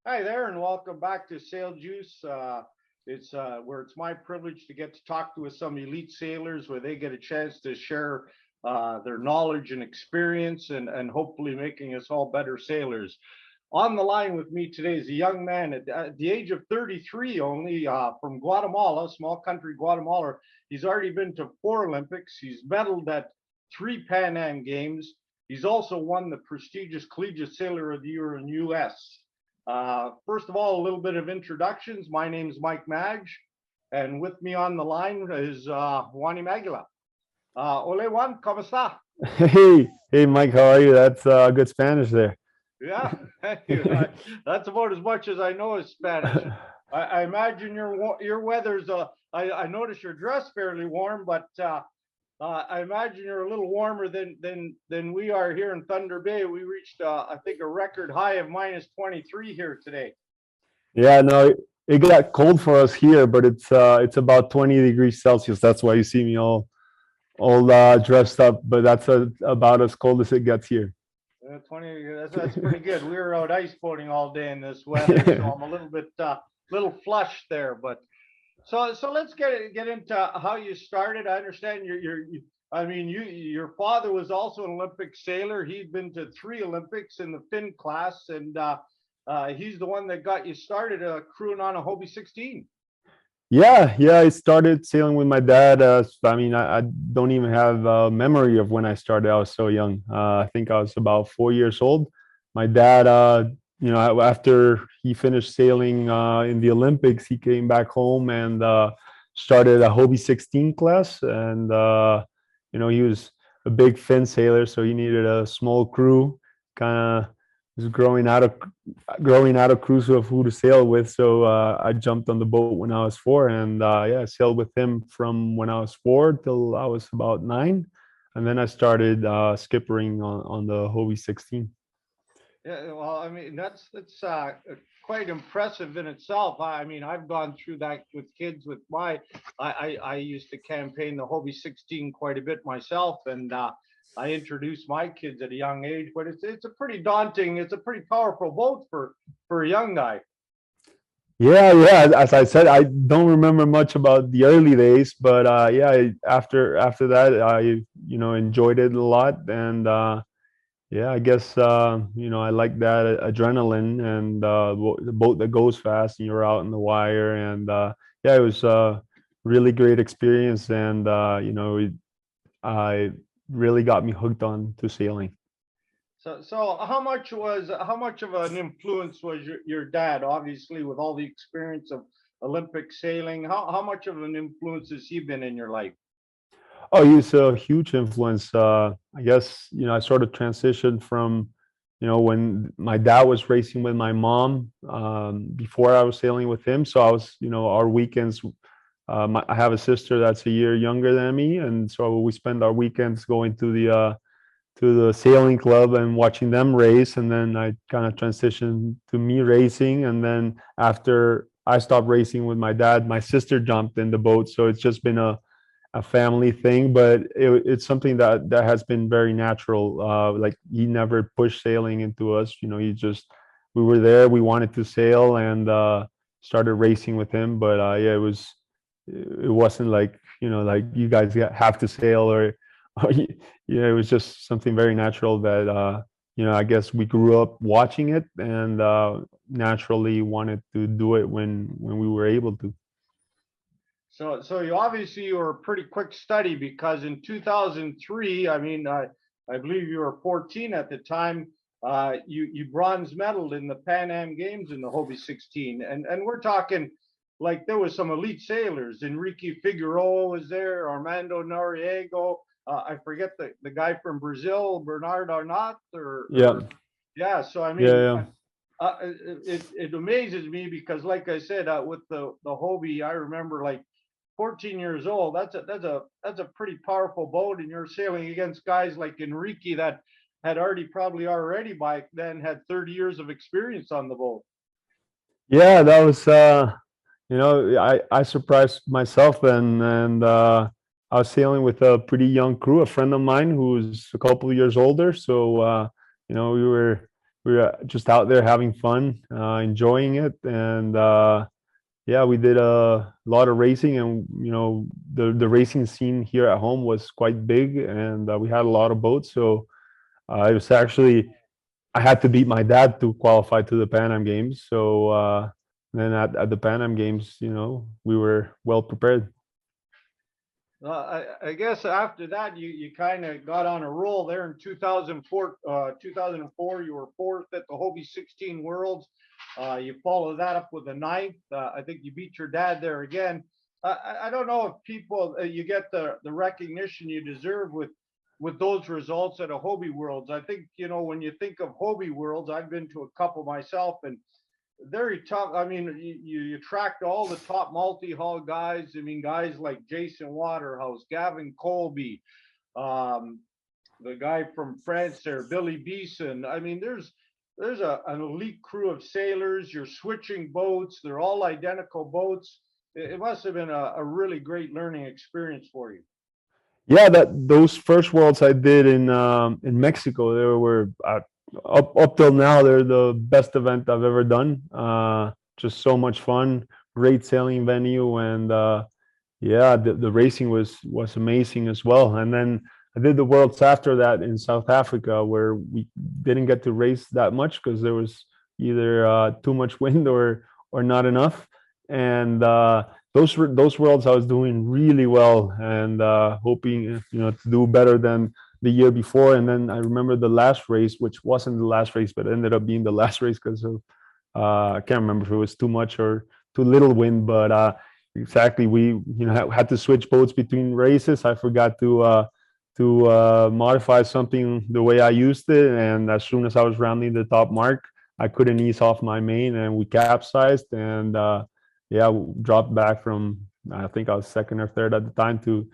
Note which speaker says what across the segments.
Speaker 1: Hi there, and welcome back to Sail Juice. It's where it's my privilege to get to talk with some elite sailors, where they get a chance to share their knowledge and experience, and hopefully making us all better sailors. On the line with me today is a young man at the age of 33 only, from Guatemala, small country Guatemala. He's already been to 4 Olympics. He's medaled at 3 PanAm Games. He's also won the prestigious Collegiate Sailor of the Year in U.S. First of all, a little bit of introductions. My name is Mike Madge, and with me on the line is Juan Maegli. Ole Juan, ¿cómo está?
Speaker 2: Hey, Mike, how are you? That's good Spanish there.
Speaker 1: Yeah, thank you. That's about as much as I know is Spanish. I imagine your weather's. I notice you're dressed fairly warm, but I imagine you're a little warmer than we are here in Thunder Bay. We reached, I think, a record high of -23 here today.
Speaker 2: Yeah, no, it got cold for us here, but it's about 20 degrees Celsius. That's why you see me all dressed up. But that's about as cold as it gets here.
Speaker 1: 20. That's pretty good. We were out ice boating all day in this weather, so I'm a little bit little flushed there. But so let's get into how you started. I understand your father was also an Olympic sailor. He'd been to 3 Olympics in the fin class, and he's the one that got you started crewing on a hobie 16.
Speaker 2: Yeah, I started sailing with my dad. I don't even have a memory of when I started. I was so young. I think I was about 4 years old. My dad, after he finished sailing in the Olympics, he came back home and started a hobie 16 class. And he was a big fin sailor, so he needed a small crew. Kind of was growing out of crews of who to sail with. So I jumped on the boat when I was 4, and I sailed with him from when I was 4 till I was about 9, and then I started skippering on the hobie 16.
Speaker 1: Yeah, well, I mean that's quite impressive in itself. I mean, I've gone through that with kids. With I used to campaign the hobie 16 quite a bit myself, and I introduced my kids at a young age. But it's a pretty daunting, it's a pretty powerful boat for a young guy.
Speaker 2: Yeah. As I said, I don't remember much about the early days, but after that, I enjoyed it a lot, and I guess I like that adrenaline and the boat that goes fast and you're out in the wire, and it was a really great experience, and I really got me hooked on to sailing.
Speaker 1: So how much of an influence was your dad? Obviously, with all the experience of Olympic sailing, how much of an influence has he been in your life?
Speaker 2: Oh, he's a huge influence. I guess I sort of transitioned from when my dad was racing with my mom, before I was sailing with him. So I was our weekends. I have a sister that's a year younger than me, and so we spend our weekends going to the sailing club and watching them race. And then I kind of transitioned to me racing, and then after I stopped racing with my dad, my sister jumped in the boat. So it's just been a family thing, but it's something that has been very natural. Like, he never pushed sailing into us. We were there, we wanted to sail, and started racing with him. But it wasn't like like you guys have to sail, or it was just something very natural that I guess we grew up watching it, and naturally wanted to do it when we were able to.
Speaker 1: So you were a pretty quick study, because in 2003, I mean, I believe you were 14 at the time. You bronze medaled in the PanAm Games in the hobie 16, and we're talking like there was some elite sailors. Enrique Figueroa was there, Armando Noriego. I forget the guy from Brazil, Bernard Arnott, yeah. So I mean, it amazes me, because, like I said, with the hobie, I remember, like, 14 years old. That's a pretty powerful boat, and you're sailing against guys like Enrique that had probably already by then had 30 years of experience on the boat.
Speaker 2: Yeah, that was I surprised myself, and I was sailing with a pretty young crew, a friend of mine who's a couple of years older. So we we were just out there having fun, enjoying it, and yeah, we did a lot of racing, and the racing scene here at home was quite big, and we had a lot of boats. So it was actually, I had to beat my dad to qualify to the PanAm Games. So then at the PanAm Games, we were well prepared.
Speaker 1: I guess after that, you kind of got on a roll there in 2004. 2004, you were fourth at the Hobie 16 Worlds. You followed that up with a ninth. I think you beat your dad there again. I don't know if people you get the recognition you deserve with those results at a Hobie Worlds. I think when you think of Hobie Worlds, I've been to a couple myself, and very tough. I mean, you attract all the top multi-hull guys. I mean, guys like Jason Waterhouse, Gavin Colby, the guy from France there, Billy Beeson. I mean, there's an elite crew of sailors. You're switching boats. They're all identical boats. It must have been a really great learning experience for you.
Speaker 2: Yeah, those first worlds I did in Mexico, they were up till now, they're the best event I've ever done. Just so much fun, great sailing venue, and yeah, the racing was amazing as well. And then I did the worlds after that in South Africa, where we didn't get to race that much because there was either too much wind or not enough. And those worlds I was doing really well, and hoping to do better than the year before. And then I remember the last race, which wasn't the last race, but ended up being the last race because of I can't remember if it was too much or too little wind, but exactly, we had to switch boats between races. I forgot to modify something the way I used it, and as soon as I was rounding the top mark, I couldn't ease off my main, and we capsized, and yeah, dropped back from, I think I was second or third at the time to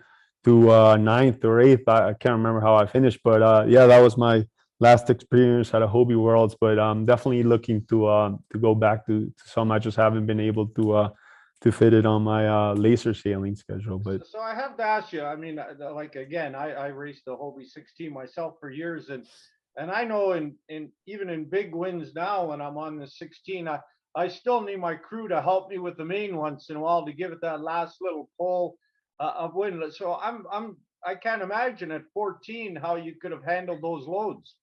Speaker 2: ninth or eighth. I can't remember how I finished, but yeah, that was my last experience at a Hobie Worlds. But I'm definitely looking to go back to some. I just haven't been able to fit it on my laser sailing schedule. But
Speaker 1: so I have to ask you. I mean, like again, I raced the Hobie 16 myself for years, and I know in even in big winds now, when I'm on the 16, I still need my crew to help me with the main once in a while to give it that last little pull of wind. So I can't imagine at 14 how you could have handled those loads.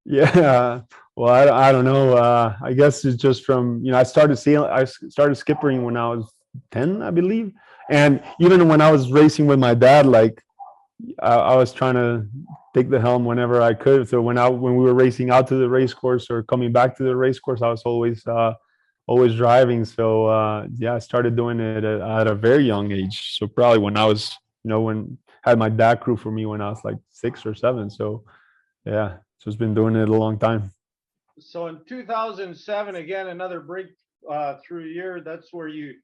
Speaker 2: yeah, well, I don't know. I guess it's just from I started skippering when I was 10, I believe, and even when I was racing with my dad, like I was trying to take the helm whenever I could. So when we were racing out to the race course or coming back to the race course, I was always driving. So yeah, I started doing it at a very young age. So probably when I was when I had my dad crew for me when I was like 6 or 7. So yeah, so it's been doing it a long time.
Speaker 1: So in 2007, again, another breakthrough year. That's where you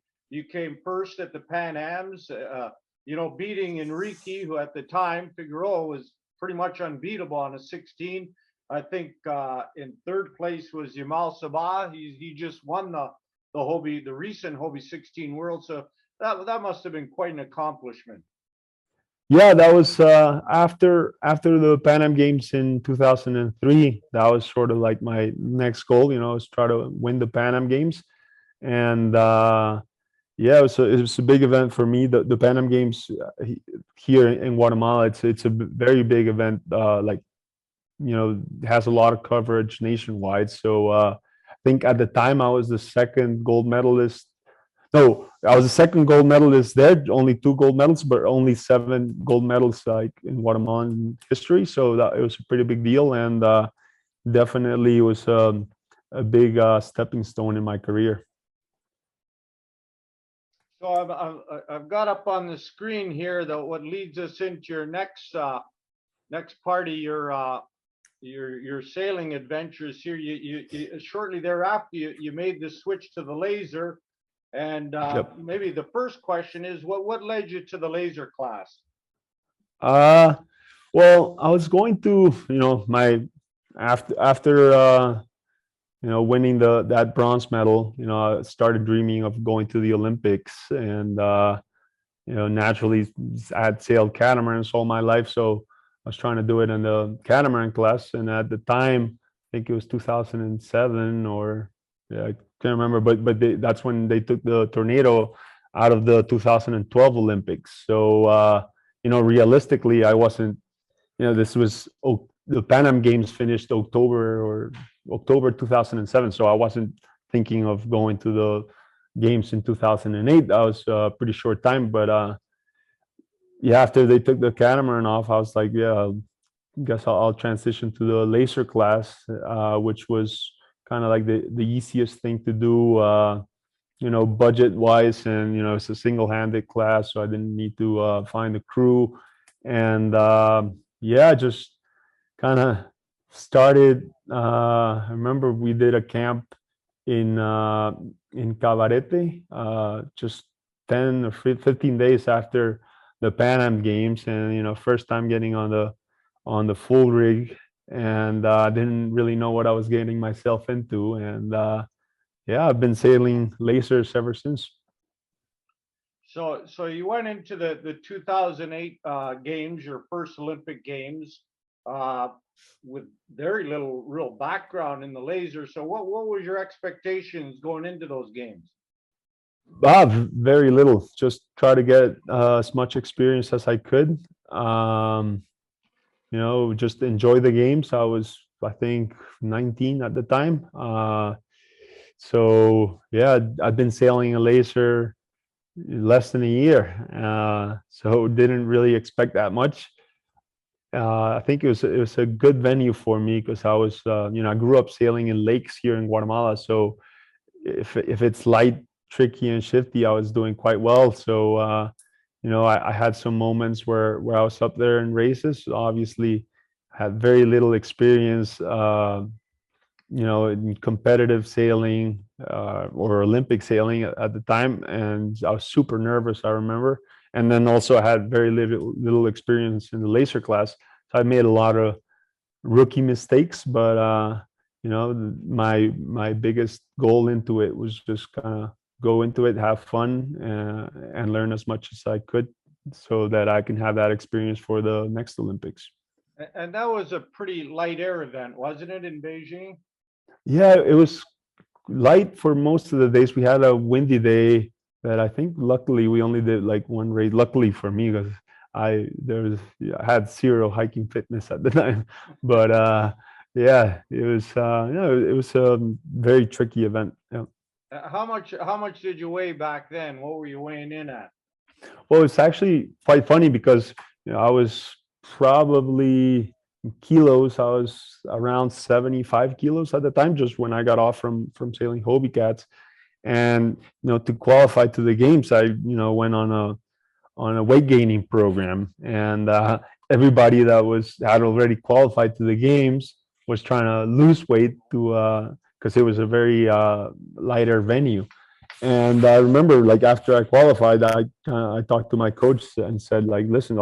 Speaker 1: came first at the PanAms. Beating Enrique, who at the time Figueroa was pretty much unbeatable on a 16. I think in third place was Yamal Sabah. He just won the recent Hobie 16 World. So that must have been quite an accomplishment.
Speaker 2: Yeah, that was after the PanAm Games in 2003. That was sort of like my next goal, was try to win the PanAm Games, and yeah, it was a big event for me. The PanAm Games here in Guatemala, it's a very big event. Like has a lot of coverage nationwide. So I think at the time I was the second gold medalist. No, I was the second gold medalist there. Only 2 gold medals, but only 7 gold medals like in Guatemalan history. So that it was a pretty big deal, and definitely was a big stepping stone in my career.
Speaker 1: So I've got up on the screen here what leads us into your next part of your sailing adventures here. You shortly thereafter you made the switch to the laser. And
Speaker 2: Yep.
Speaker 1: maybe the first question is what led you to the laser class?
Speaker 2: Well, I was going to, my after winning that bronze medal, I started dreaming of going to the Olympics, and naturally I had sailed catamarans all my life, so I was trying to do it in the catamaran class. And at the time, I think it was 2007 or yeah, I can't remember, but that's when they took the tornado out of the 2012 Olympics. So realistically, I wasn't. This was the PanAm Games finished October 2007, so I wasn't thinking of going to the games in 2008. That was a pretty short time, but yeah, after they took the catamaran off, I was like, yeah, I guess I'll transition to the laser class, which was kind of like the easiest thing to do, budget wise, and it's a single-handed class, so I didn't need to find a crew, and yeah, just kind of started. I remember we did a camp in Cabarete, just 10 or 15 days after the PanAm Games, and first time getting on the full rig, and I didn't really know what I was getting myself into, and yeah, I've been sailing lasers ever since.
Speaker 1: So you went into the 2008 games, your first Olympic games, uh, with very little real background in the laser. So what was your expectations going into those games?
Speaker 2: Very little. Just try to get as much experience as I could. Just enjoy the games. I was, I think, 19 at the time. So yeah, I've been sailing a laser less than a year, so didn't really expect that much. I think it was a good venue for me because I was, I grew up sailing in lakes here in Guatemala. So if it's light, tricky, and shifty, I was doing quite well. So I had some moments where I was up there in races. Obviously, had very little experience, in competitive sailing or Olympic sailing at the time, and I was super nervous, I remember. And then also I had very little experience in the laser class, so I made a lot of rookie mistakes. But my biggest goal into it was just kind of go into it, have fun, and learn as much as I could, so that I can have that experience for the next Olympics.
Speaker 1: And that was a pretty light air event, wasn't it, in Beijing?
Speaker 2: Yeah, it was light for most of the days. We had a windy day that I think luckily we only did like one race. Luckily for me, because I had zero hiking fitness at the time. But yeah, it was it was a very tricky event. Yeah.
Speaker 1: How much did you weigh back then? What were you weighing in at?
Speaker 2: Well, it's actually quite funny because I was probably kilos. I was around 75 kilos at the time, just when I got off from sailing hobie cats. And to qualify to the games, I went on a weight gaining program, and everybody that had already qualified to the games was trying to lose weight to because it was a very lighter venue. And I remember, like, after I qualified, I talked to my coach and said, like, listen,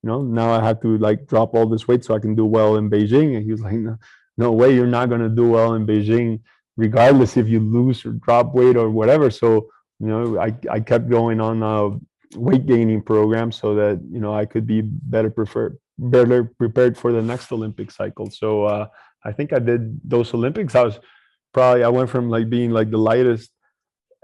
Speaker 2: now I have to like drop all this weight so I can do well in Beijing. And he was like, no way, you're not going to do well in Beijing, regardless if you lose or drop weight or whatever. So, I kept going on a weight gaining program so that, I could be better prepared for the next Olympic cycle. So I think I did those Olympics. I went from like being like the lightest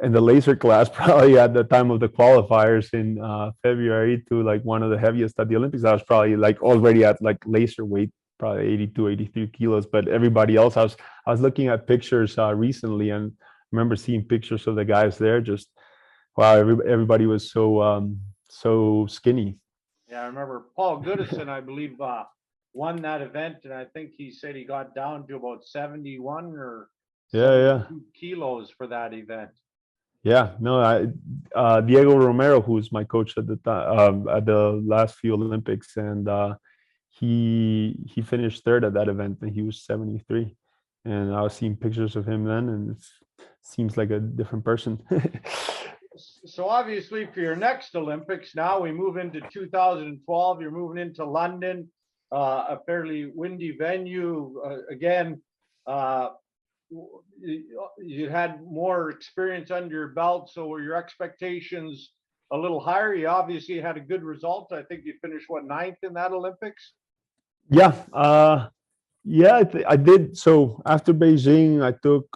Speaker 2: in the laser class probably at the time of the qualifiers in February to like one of the heaviest at the Olympics. I was probably like already at like laser weight, probably 82, 83 kilos. But everybody else, I was looking at pictures recently, and remember seeing pictures of the guys there. Just wow, everybody was so skinny.
Speaker 1: Yeah, I remember Paul Goodison, I believe, won that event, and I think he said he got down to about 71 or
Speaker 2: Yeah.
Speaker 1: 72 kilos for that event.
Speaker 2: Yeah, no, Diego Romero, who's my coach at the time, at the last few Olympics, and he finished third at that event, and he was 73. And I was seeing pictures of him then, and it seems like a different person.
Speaker 1: So obviously, for your next Olympics, now we move into 2012. You're moving into London, a fairly windy venue. Again, you had more experience under your belt, so were your expectations a little higher? You obviously had a good result. I think you finished, what, ninth in that Olympics?
Speaker 2: Yeah, Yeah, I did. So after Beijing, I took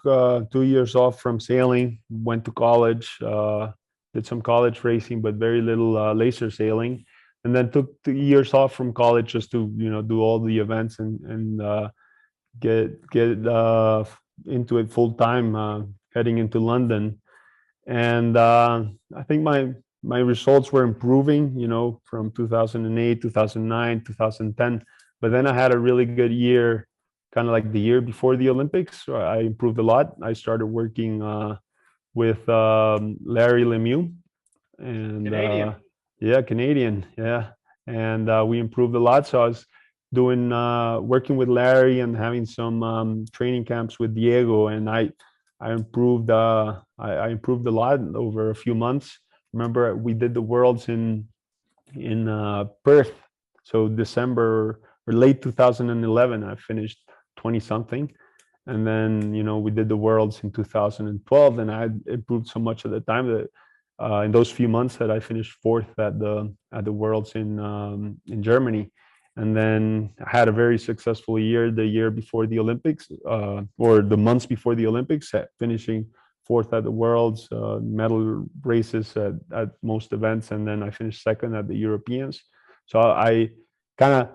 Speaker 2: 2 years off from sailing, went to college, did some college racing, but very little laser sailing, and then took 2 years off from college just to, do all the events and get into it full time, heading into London. And I think my results were improving, from 2008, 2009, 2010. But then I had a really good year, kind of like the year before the Olympics. So I improved a lot. I started working with Larry Lemieux, and
Speaker 1: Canadian.
Speaker 2: yeah, Canadian, yeah, and we improved a lot. So I was doing working with Larry and having some training camps with Diego, and I improved I improved a lot over a few months. Remember, we did the worlds in Perth, so December or late 2011. I finished 20 something, and then we did the worlds in 2012, and I improved so much at the time that in those few months that I finished fourth at the worlds in Germany. And then I had a very successful year the year before the Olympics, or the months before the Olympics, finishing fourth at the worlds, medal races at most events, and then I finished second at the Europeans. So I kind of,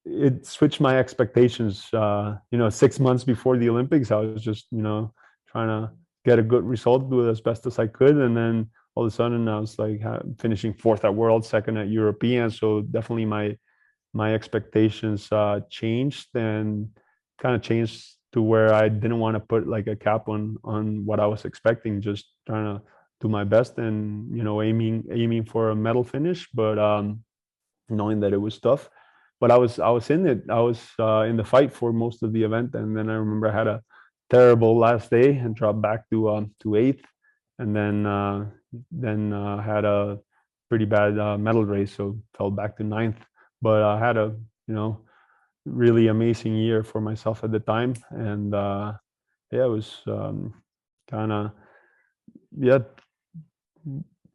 Speaker 2: it switched my expectations. 6 months before the Olympics, I was just trying to get a good result, do it as best as I could, and then all of a sudden I was like finishing fourth at World, second at European. So definitely my expectations changed, and kind of changed to where I didn't want to put like a cap on what I was expecting. Just trying to do my best and aiming for a medal finish, but knowing that it was tough. But I was in it. I was in the fight for most of the event, and then I remember I had a terrible last day and dropped back to eighth, and then had a pretty bad medal race, so fell back to ninth. But I had a really amazing year for myself at the time, and yeah, it was kind of, yeah,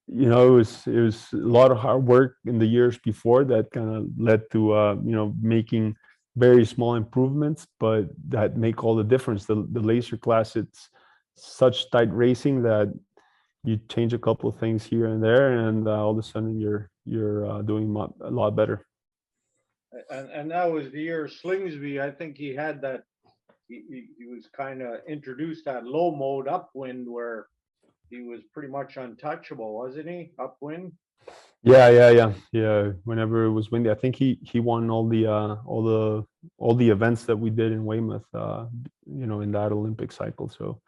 Speaker 2: it was a lot of hard work in the years before that kind of led to making very small improvements, but that make all the difference. The laser class, it's such tight racing that you change a couple of things here and there, and all of a sudden you're doing a lot better.
Speaker 1: And that was the year Slingsby. I think he had that. He was kind of introduced that low mode upwind where he was pretty much untouchable, wasn't he? Upwind.
Speaker 2: Yeah. Whenever it was windy, I think he won all the events that we did in Weymouth, in that Olympic cycle. So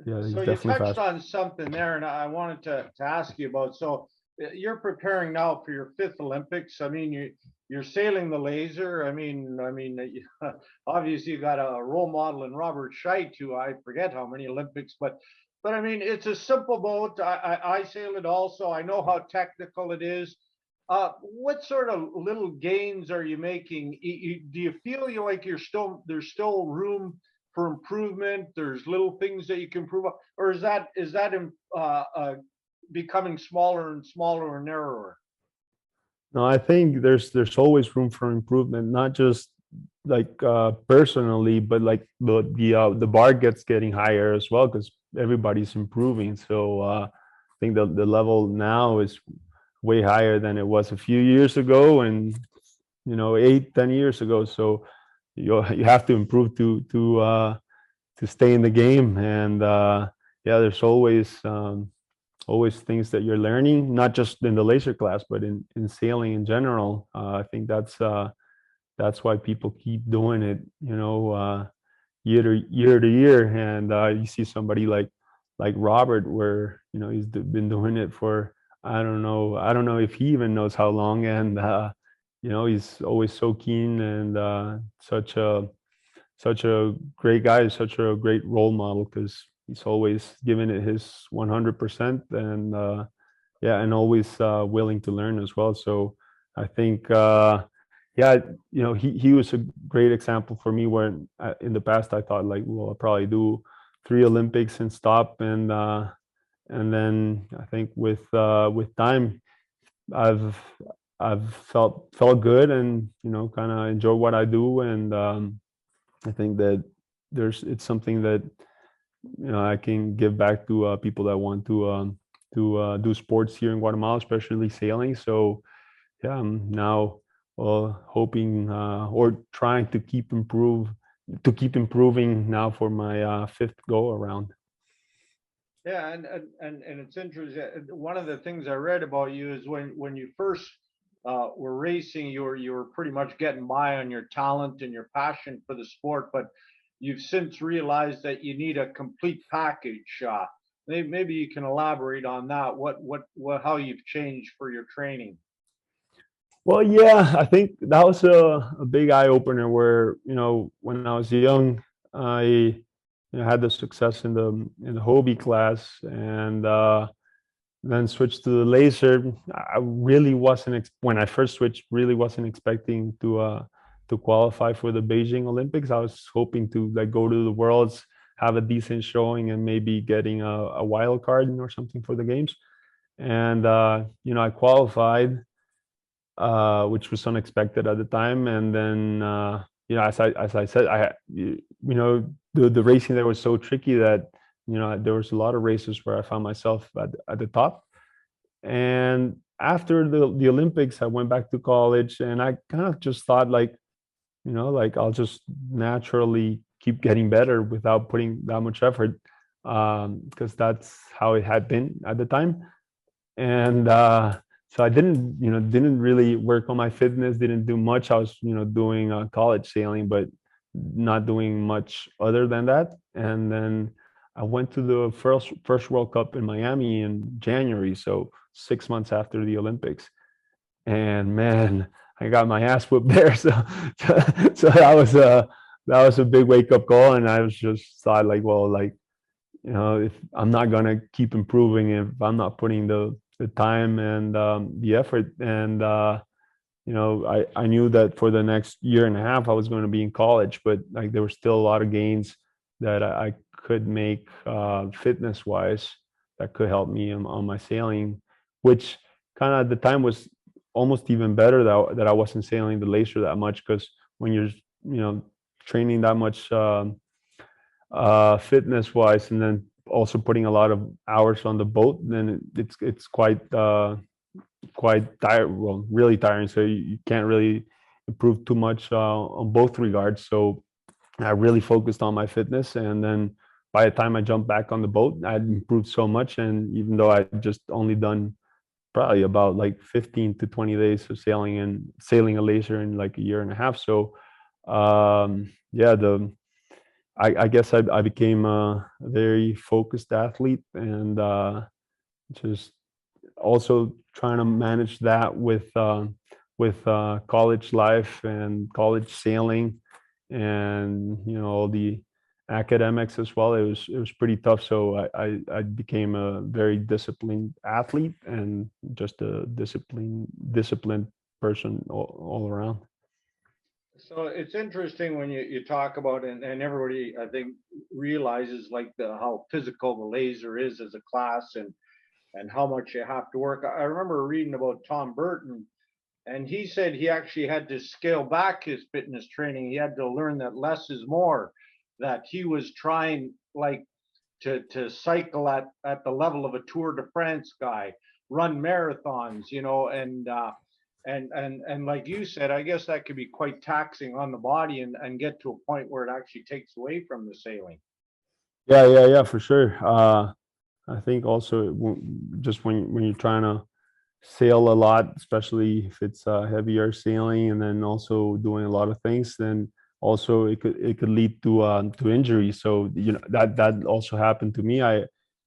Speaker 2: yeah, he's
Speaker 1: So you
Speaker 2: definitely
Speaker 1: touched
Speaker 2: fast.
Speaker 1: on something there, and I wanted to ask you about. So you're preparing now for your fifth Olympics. I mean, you're sailing the laser. I mean, obviously you got a role model in Robert Scheidt, who I forget how many Olympics, but I mean, it's a simple boat. I sail it also. I know how technical it is. What sort of little gains are you making? Do you feel like there's still room for improvement? There's little things that you can improve, or is that becoming smaller and smaller and narrower?
Speaker 2: No, I think there's always room for improvement, not just like personally, but like the bar gets getting higher as well because everybody's improving. So I think the level now is way higher than it was a few years ago, and 8, 10 years ago. So you have to improve to stay in the game, and yeah, there's always things that you're learning, not just in the laser class, but in sailing in general. I think that's why people keep doing it, year to year. And you see somebody like Robert, where been doing it for, I don't know if he even knows how long, and he's always so keen, and such a great guy, such a great role model, because he's always giving it his 100%, and yeah, and always willing to learn as well. So I think, yeah, he was a great example for me, where in the past I thought like, well, I'll probably do 3 Olympics and stop, and then I think with time, I've I've felt good, and kind of enjoy what I do, and I think that it's something that I can give back to people that want to do sports here in Guatemala, especially sailing. So yeah, I'm now hoping or trying to keep improving now for my fifth go around.
Speaker 1: Yeah, and it's interesting. One of the things I read about you is when you first were racing, you were pretty much getting by on your talent and your passion for the sport, but you've since realized that you need a complete package. Maybe you can elaborate on that. What how you've changed for your training.
Speaker 2: Well, yeah, I think that was a big eye opener where, when I was young, I had the success in the hobie class, and then switched to the laser. I really wasn't when I first switched, really wasn't expecting to qualify for the Beijing Olympics. I was hoping to like go to the Worlds, have a decent showing, and maybe getting a wild card or something for the games. And I qualified, which was unexpected at the time. And then, as I said, the racing there was so tricky that, there was a lot of races where I found myself at the top. And after the Olympics, I went back to college, and I kind of just thought like, like I'll just naturally keep getting better without putting that much effort, because that's how it had been at the time. And so I didn't really work on my fitness, didn't do much. I was doing college sailing, but not doing much other than that. And then I went to the first World Cup in Miami in January, so 6 months after the Olympics. And man, I got my ass whooped there. So that was a big wake up call, and I was just thought like, well, like, if I'm not gonna keep improving, if I'm not putting the time and the effort, and I knew that for the next year and a half I was going to be in college, but like there were still a lot of gains that I could make fitness wise that could help me on my sailing, which kind of at the time was almost even better that I wasn't sailing the laser that much, because when you're training that much fitness wise, and then also putting a lot of hours on the boat, then it's quite tired, well, really tiring. So you can't really improve too much on both regards. So I really focused on my fitness, and then by the time I jumped back on the boat, I'd improved so much. And even though I just only done probably about like 15 to 20 days of sailing a laser in like a year and a half, so yeah, I guess I became a very focused athlete, and just also trying to manage that with college life and college sailing, and all the academics as well. It was pretty tough. So I became a very disciplined athlete, and just a disciplined person all around.
Speaker 1: So it's interesting when you talk about, and everybody I think realizes like how physical the laser is as a class, and how much you have to work. I remember reading about Tom Burton, and he said he actually had to scale back his fitness training. He had to learn that less is more, that he was trying like to cycle at the level of a Tour de France guy, run marathons, and like you said, I guess that could be quite taxing on the body, and get to a point where it actually takes away from the sailing.
Speaker 2: Yeah, for sure. I think also just when you're trying to sail a lot, especially if it's heavier sailing, and then also doing a lot of things, then also it could lead to injury. So that also happened to me. I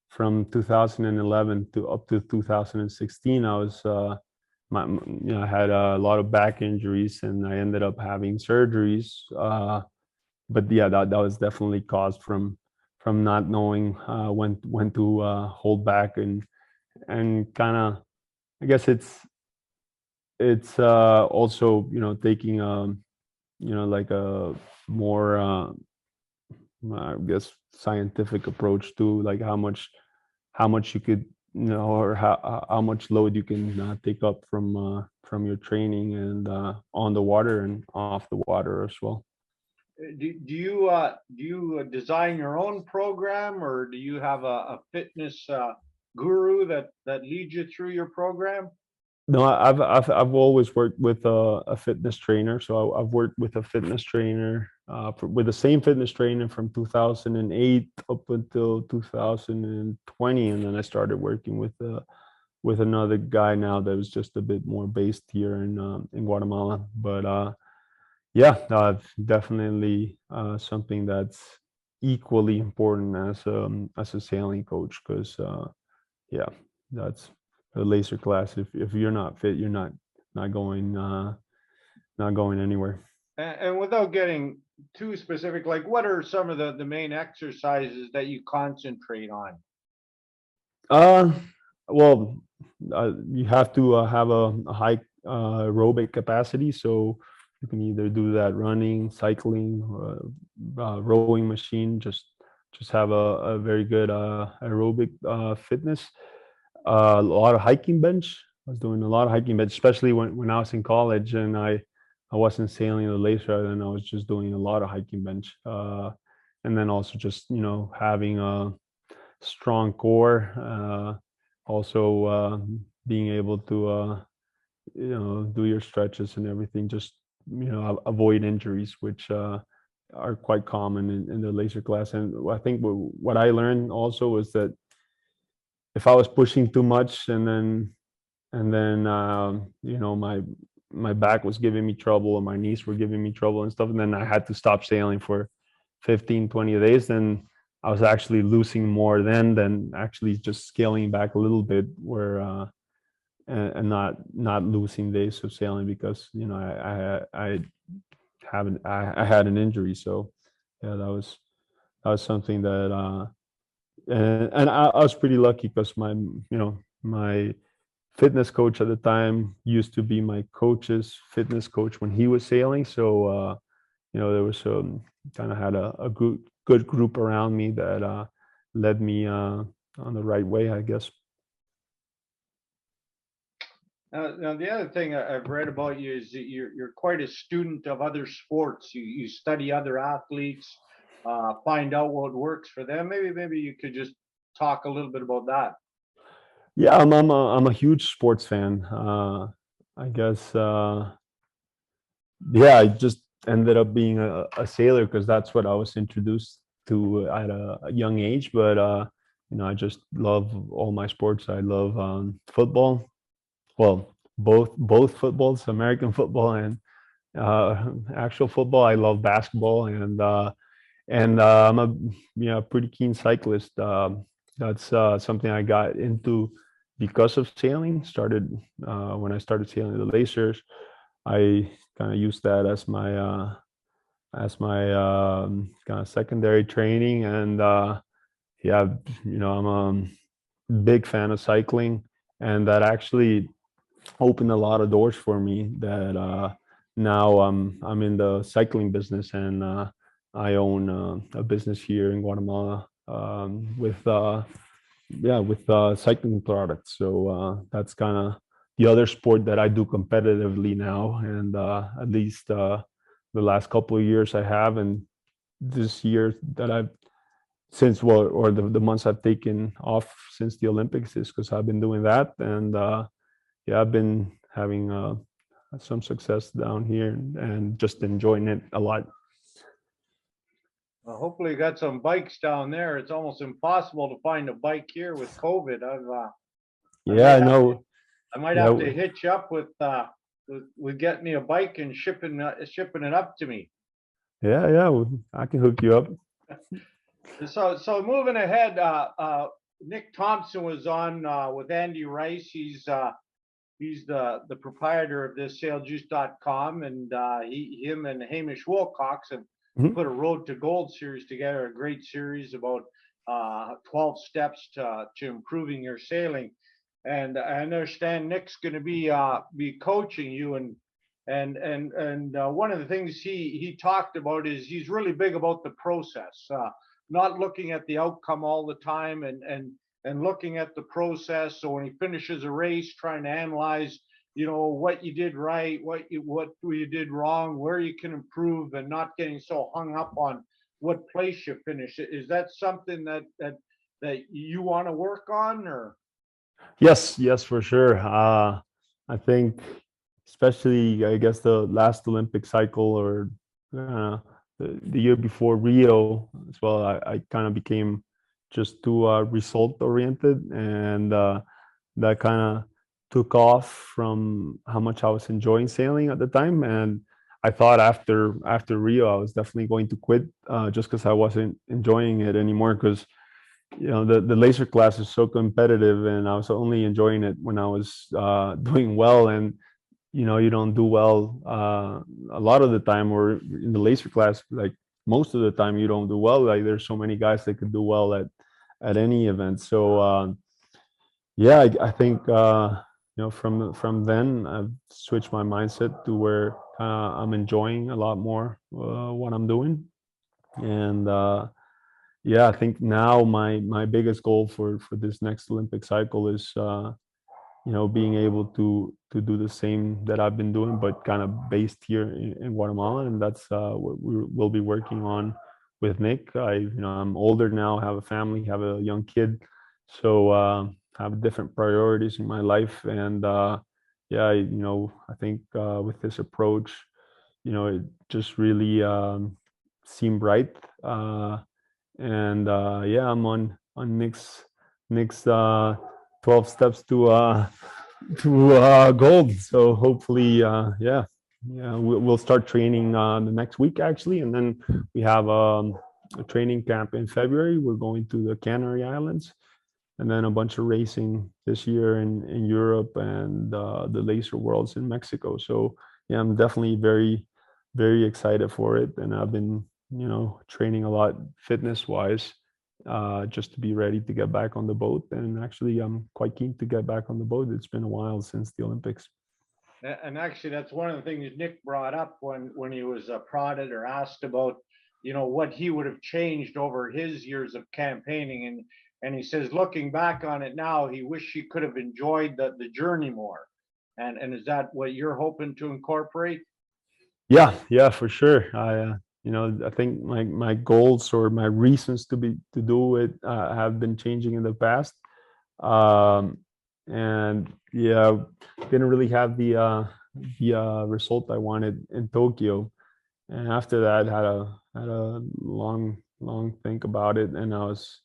Speaker 2: From 2011 to up to 2016, I was I had a lot of back injuries, and I ended up having surgeries. But yeah, that was definitely caused from not knowing when to hold back, and kind of, I guess it's also taking like a more I guess scientific approach to like how much you could or how much load you can take up from your training, and on the water and off the water as well.
Speaker 1: do you design your own program, or do you have a fitness guru that leads you through your program?
Speaker 2: No, I've always worked with a fitness trainer. So I've worked with a fitness trainer with the same fitness trainer from 2008 up until 2020, and then I started working with another guy now that was just a bit more based here in Guatemala. But yeah, definitely something that's equally important as a sailing coach, because yeah, that's a laser class. If you're not fit, you're not going not going anywhere.
Speaker 1: And without getting too specific, like what are some of the main exercises that you concentrate on?
Speaker 2: Uh, well, you have to have a high aerobic capacity, so you can either do that running, cycling, rowing machine. Just have a very good aerobic fitness. A lot of hiking bench. I was doing a lot of hiking bench, especially when I was in college and I wasn't sailing the laser, and I was just doing a lot of hiking bench. And then also just having a strong core. Also being able to do your stretches and everything. Just avoid injuries, which are quite common in the laser class. And I think what I learned also was that if I was pushing too much, and then my back was giving me trouble, and my knees were giving me trouble and stuff, and then I had to stop sailing for 15, 20 days, then I was actually losing more then than actually just scaling back a little bit, where and not losing days of sailing, because I haven't I had an injury. So yeah, that was something that and I was pretty lucky, because my fitness coach at the time used to be my coach's fitness coach when he was sailing. So there was kind of had a good group around me that led me on the right way, I guess.
Speaker 1: Now, the other thing I've read about you is that you're quite a student of other sports. You study other athletes, find out what works for them. Maybe you could just talk a little bit about that.
Speaker 2: Yeah, I'm a huge sports fan. I guess yeah, I just ended up being a sailor because that's what I was introduced to at a young age. But I just love all my sports. I love football. Well, both footballs, American football and actual football. I love basketball, and I'm a pretty keen cyclist. That's something I got into because of sailing. Started when I started sailing the lasers. I kind of used that as my kind of secondary training, and yeah, I'm a big fan of cycling, and that actually opened a lot of doors for me. That now I'm in the cycling business, and I own a business here in Guatemala with cycling products. So that's kind of the other sport that I do competitively now, and at least the last couple of years I have, and this year that I've since well, or the months I've taken off since the Olympics is because I've been doing that, and yeah, I've been having some success down here and just enjoying it a lot.
Speaker 1: Well, hopefully, you got some bikes down there. It's almost impossible to find a bike here with COVID. I
Speaker 2: Yeah,
Speaker 1: might
Speaker 2: I
Speaker 1: have to
Speaker 2: know.
Speaker 1: I might
Speaker 2: Yeah,
Speaker 1: have to hit you up with getting me a bike and shipping it up to me.
Speaker 2: yeah. Well, I can hook you up.
Speaker 1: So moving ahead, Nick Thompson was on with Andy Rice. He's the proprietor of this SailJuice.com, and him and Hamish Wilcox have
Speaker 2: Mhm.
Speaker 1: put a Road to Gold series together, a great series about 12 steps to improving your sailing. And I understand Nick's going to be coaching you, and one of the things he talked about is he's really big about the process, not looking at the outcome all the time, and looking at the process. So when he finishes a race, trying to analyze, what you did right, what you did wrong, where you can improve, and not getting so hung up on what place you finish. Is that something that you want to work on, or?
Speaker 2: Yes, yes, for sure. I think, especially, I guess the last Olympic cycle, or the year before Rio as well, I kind of became just too result oriented, and that kind of took off from how much I was enjoying sailing at the time. And I thought after Rio, I was definitely going to quit, just because I wasn't enjoying it anymore. Because the laser class is so competitive, and I was only enjoying it when I was doing well. And you don't do well a lot of the time, or in the laser class, like most of the time you don't do well. Like there's so many guys that could do well at any event. So yeah, I think from then I've switched my mindset to where I'm enjoying a lot more what I'm doing. And yeah, I think now my biggest goal for this next Olympic cycle is being able to do the same that I've been doing, but kind of based here in Guatemala. And that's what we'll be working on with Nick. I'm older now, have a family, have a young kid, so have different priorities in my life. And yeah, I think with this approach, it just really seemed right. And yeah, I'm on Nick's 12 steps to gold. So hopefully, yeah, we'll start training the next week actually, and then we have a training camp in February. We're going to the Canary Islands, and then a bunch of racing this year in Europe, and the Laser Worlds in Mexico. So yeah, I'm definitely very, very excited for it, and I've been training a lot fitness wise, just to be ready to get back on the boat. And actually, I'm quite keen to get back on the boat. It's been a while since the Olympics.
Speaker 1: And actually, that's one of the things Nick brought up when he was prodded or asked about, what he would have changed over his years of campaigning. And he says, looking back on it now, he wished he could have enjoyed the journey more. And is that what you're hoping to incorporate?
Speaker 2: Yeah, yeah, for sure. I think my goals or my reasons to do it have been changing in the past. Um, and yeah, didn't really have the result I wanted in Tokyo. And after that, had a long think about it, and I was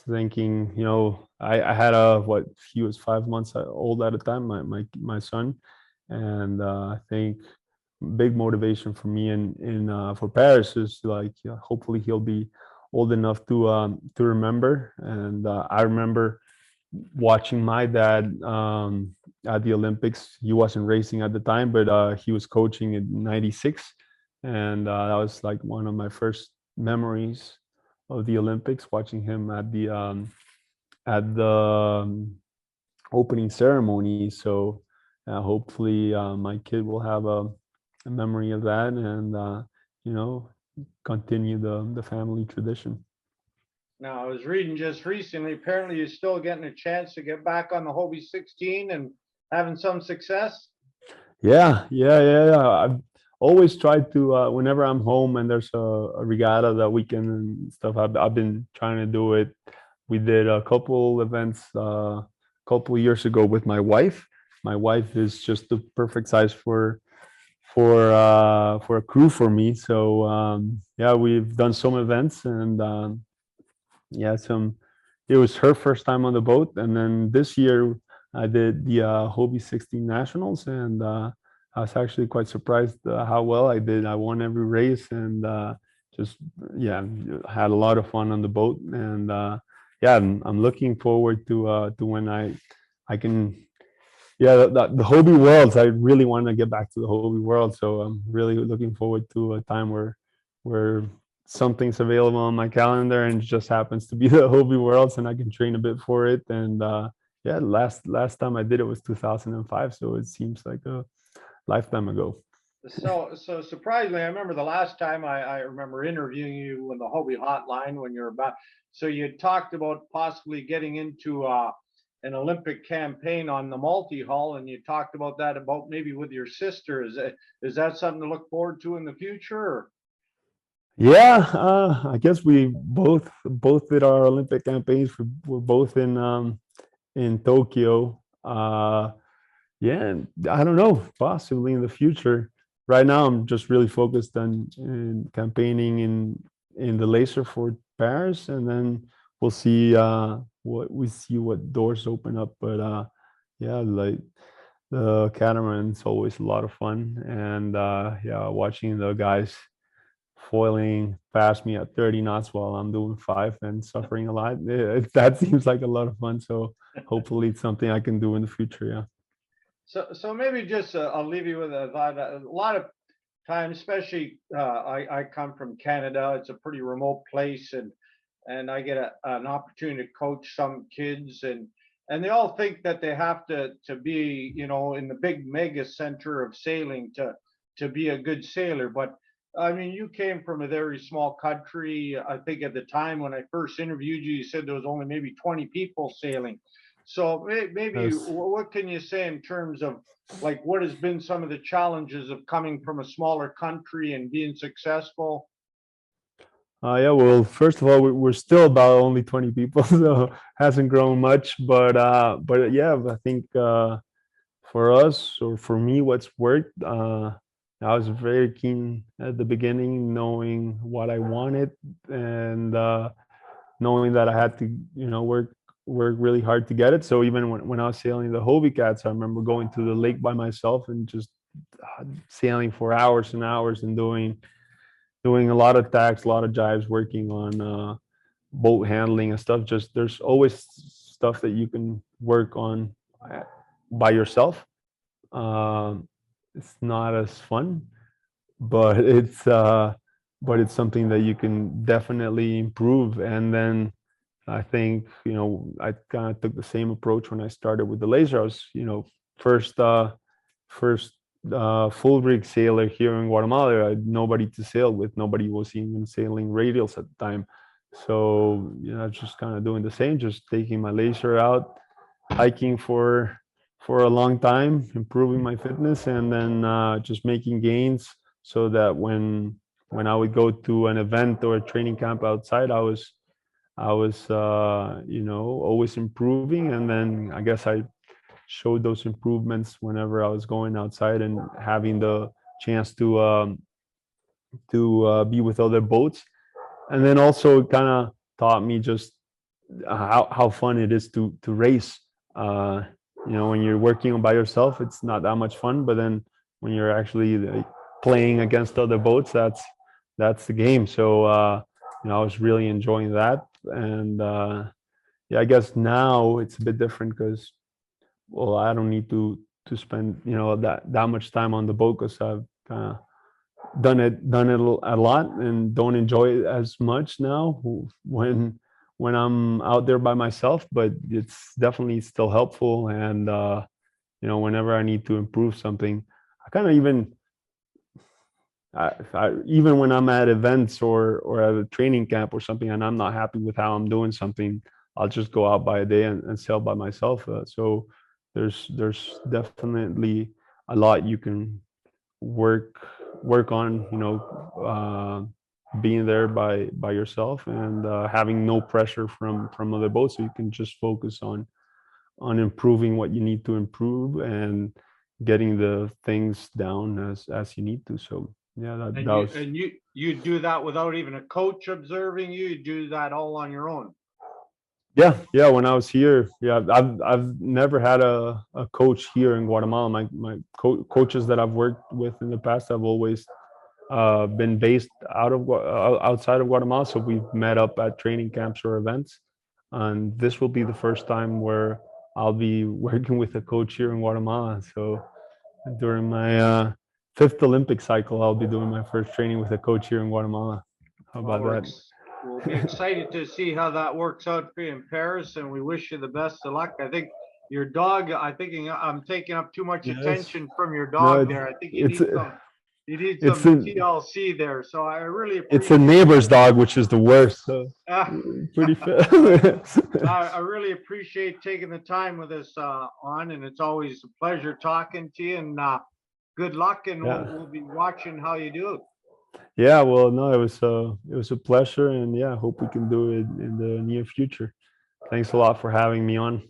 Speaker 2: thinking, I had what, he was 5 months old at the time, my son. And I think big motivation for me in for Paris is like, yeah, hopefully he'll be old enough to remember. And I remember watching my dad at the Olympics. He wasn't racing at the time, but he was coaching in '96, and that was like one of my first memories of the Olympics, watching him at the opening ceremony. So hopefully my kid will have a memory of that, and you know continue the family tradition.
Speaker 1: Now, I was reading just recently, apparently you're still getting a chance to get back on the Hobie 16 and having some success.
Speaker 2: Yeah. I've always tried to, whenever I'm home and there's a regatta that weekend and stuff, I've been trying to do it. We did a couple events a couple years ago with my wife. My wife is just the perfect size for a crew for me. So yeah, we've done some events, and yeah, some. It was her first time on the boat, and then this year I did the Hobie 16 Nationals, and I was actually quite surprised how well I did. I won every race, and just yeah, had a lot of fun on the boat. And yeah, I'm looking forward to when I can. Yeah, the Hobie Worlds. I really want to get back to the Hobie World, so I'm really looking forward to a time where something's available on my calendar and it just happens to be the Hobie Worlds, and I can train a bit for it. And yeah, last time I did it was 2005, so it seems like a lifetime ago.
Speaker 1: So surprisingly, I remember the last time I remember interviewing you in the Hobie Hotline when you're about. So you talked about possibly getting into an Olympic campaign on the multi-hull, and you talked about that about maybe with your sister. Is that something to look forward to in the future? Or?
Speaker 2: Yeah, I guess we both did our Olympic campaigns. We're both in Tokyo. Yeah, and I don't know, possibly in the future. Right now, I'm just really focused on in campaigning in the laser for Paris, and then we'll see what doors open up. But yeah, like the catamaran's always a lot of fun, and yeah, watching the guys foiling past me at 30 knots while I'm doing 5 and suffering a lot. That seems like a lot of fun. So hopefully it's something I can do in the future. Yeah.
Speaker 1: So maybe just I'll leave you with a thought. A lot of times, especially I come from Canada. It's a pretty remote place, and I get an opportunity to coach some kids, and they all think that they have to be, in the big mega center of sailing to be a good sailor. But I mean, you came from a very small country. I think at the time when I first interviewed you, you said there was only maybe 20 people sailing. So maybe
Speaker 2: Yes.
Speaker 1: what can you say in terms of like what has been some of the challenges of coming from a smaller country and being successful?
Speaker 2: Yeah, well, first of all, we're still about only 20 people, so hasn't grown much. But yeah, I think for us or for me, what's worked, I was very keen at the beginning, knowing what I wanted, and knowing that I had to, work really hard to get it. So even when I was sailing the Hobie cats, I remember going to the lake by myself and just sailing for hours and hours and doing a lot of tacks, a lot of jives, working on boat handling and stuff. Just there's always stuff that you can work on uh, by yourself. It's not as fun, but it's something that you can definitely improve. And then I think I kind of took the same approach when I started with the laser. I was first first full rig sailor here in Guatemala. I had nobody to sail with. Nobody was even sailing radials at the time. So I was just kind of doing the same, just taking my laser out, hiking for a long time, improving my fitness, and then just making gains so that when I would go to an event or a training camp outside, I was always improving, and then I guess I showed those improvements whenever I was going outside and having the chance to be with other boats, and then also kind of taught me just how fun it is to race. Uh, when you're working by yourself, it's not that much fun, but then when you're actually like, playing against other boats, that's the game. So I was really enjoying that, and yeah, I guess now it's a bit different because well, I don't need to spend that much time on the boat because I've kind of done it a lot and don't enjoy it as much now when I'm out there by myself. But it's definitely still helpful, and whenever I need to improve something, I kind of even when I'm at events or at a training camp or something, and I'm not happy with how I'm doing something, I'll just go out by a day and sail by myself. So there's definitely a lot you can work on, being there by yourself and having no pressure from other boats, so you can just focus on improving what you need to improve and getting the things down as you need to. So yeah, that,
Speaker 1: And
Speaker 2: that
Speaker 1: you
Speaker 2: was
Speaker 1: and you do that without even a coach observing you. You do that all on your own.
Speaker 2: yeah, when I was here, yeah, I've never had a coach here in Guatemala. My coaches that I've worked with in the past have always been based outside of Guatemala. So we've met up at training camps or events, and this will be the first time where I'll be working with a coach here in Guatemala. So during my fifth Olympic cycle, I'll be doing my first training with a coach here in Guatemala. How
Speaker 1: Well,
Speaker 2: about that?
Speaker 1: we'll be excited to see how that works out for you in Paris, and we wish you the best of luck. I think your dog. I'm taking up too much
Speaker 2: Yes.
Speaker 1: attention from your
Speaker 2: No,
Speaker 1: dog there. I think you
Speaker 2: it's
Speaker 1: need some. You need
Speaker 2: It's
Speaker 1: some
Speaker 2: a
Speaker 1: TLC there. So I really
Speaker 2: it's a
Speaker 1: appreciate
Speaker 2: neighbor's dog, which is the worst. So
Speaker 1: uh,
Speaker 2: pretty fair.
Speaker 1: I really appreciate taking the time with us on, and it's always a pleasure talking to you. And good luck, and
Speaker 2: Yeah.
Speaker 1: we'll be watching how you do.
Speaker 2: Yeah, well, no, it was a pleasure, and yeah, I hope we can do it in the near future. Thanks a lot for having me on.